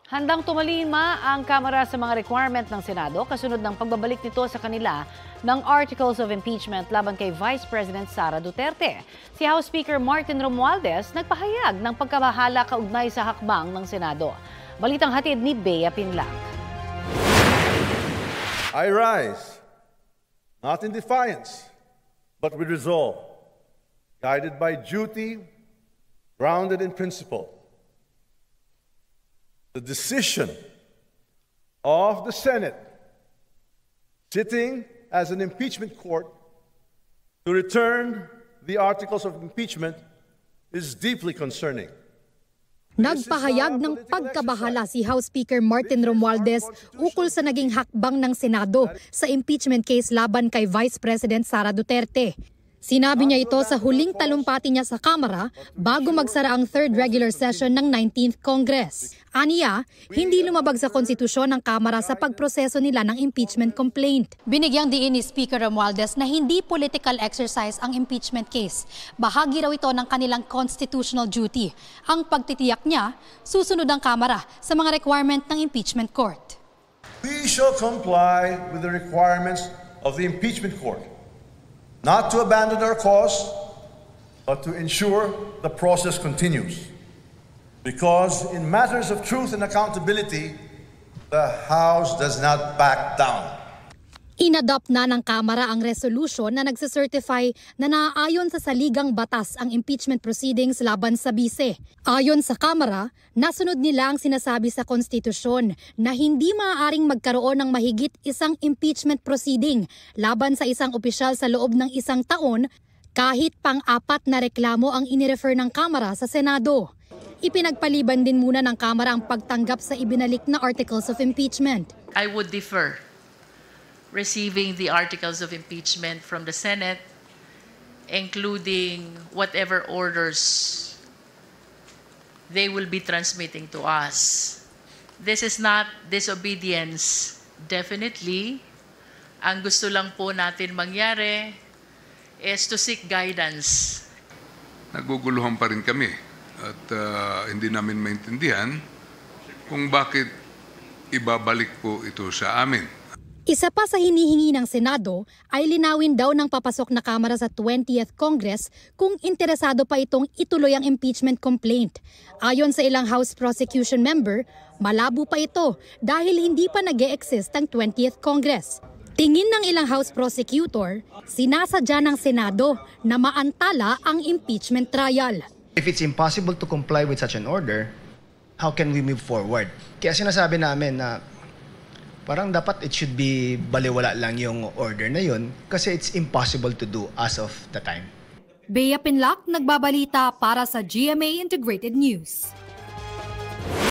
Handang tumalima ang Kamara sa mga requirement ng Senado kasunod ng pagbabalik nito sa kanila ng Articles of Impeachment laban kay Vice President Sara Duterte. Si House Speaker Martin Romualdez nagpahayag ng pagkabahala kaugnay sa hakbang ng Senado. Balitang hatid ni Bea Pinlac. I rise, not in defiance, but with resolve, guided by duty, grounded in principle. The decision of the Senate, sitting as an impeachment court, to return the articles of impeachment is deeply concerning. Nagpahayag ng pagkabahala si House Speaker Martin Romualdez ukol sa naging hakbang ng Senado sa impeachment case laban kay Vice President Sara Duterte. Sinabi niya ito sa huling talumpati niya sa Kamara bago magsara ang third regular session ng 19th Congress. Aniya, hindi lumabag sa konstitusyon ng Kamara sa pagproseso nila ng impeachment complaint. Binigyang diin ni Speaker Romualdez na hindi political exercise ang impeachment case. Bahagi raw ito ng kanilang constitutional duty. Ang pagtitiyak niya, susunod ang Kamara sa mga requirement ng impeachment court. We shall comply with the requirements of the impeachment court. Not to abandon our cause, but to ensure the process continues. Because in matters of truth and accountability, the House does not back down. Inadopt na ng Kamara ang resolution na nagsacertify na naaayon sa saligang batas ang impeachment proceedings laban sa bise. Ayon sa Kamara, nasunod nila ang sinasabi sa konstitusyon na hindi maaaring magkaroon ng mahigit isang impeachment proceeding laban sa isang opisyal sa loob ng isang taon kahit pang-apat na reklamo ang inirefer ng Kamara sa Senado. Ipinagpaliban din muna ng Kamara ang pagtanggap sa ibinalik na articles of impeachment. I would defer receiving the articles of impeachment from the Senate, including whatever orders they will be transmitting to us. This is not disobedience. Definitely, ang gusto lang po natin mangyari is to seek guidance. Naguguluhan pa rin kami at hindi namin maintindihan kung bakit ibabalik po ito sa amin. Isa pa sa hinihingi ng Senado ay linawin daw ng papasok na Kamara sa 20th Congress kung interesado pa itong ituloy ang impeachment complaint. Ayon sa ilang House Prosecution member, malabo pa ito dahil hindi pa nag-e-exist ang 20th Congress. Tingin ng ilang House Prosecutor, sinasadya ng Senado na maantala ang impeachment trial. If it's impossible to comply with such an order, how can we move forward? Kaya sinasabi namin na parang dapat it should be baliwala lang yung order na yun kasi it's impossible to do as of the time. Bea Pinlac, nagbabalita para sa GMA Integrated News.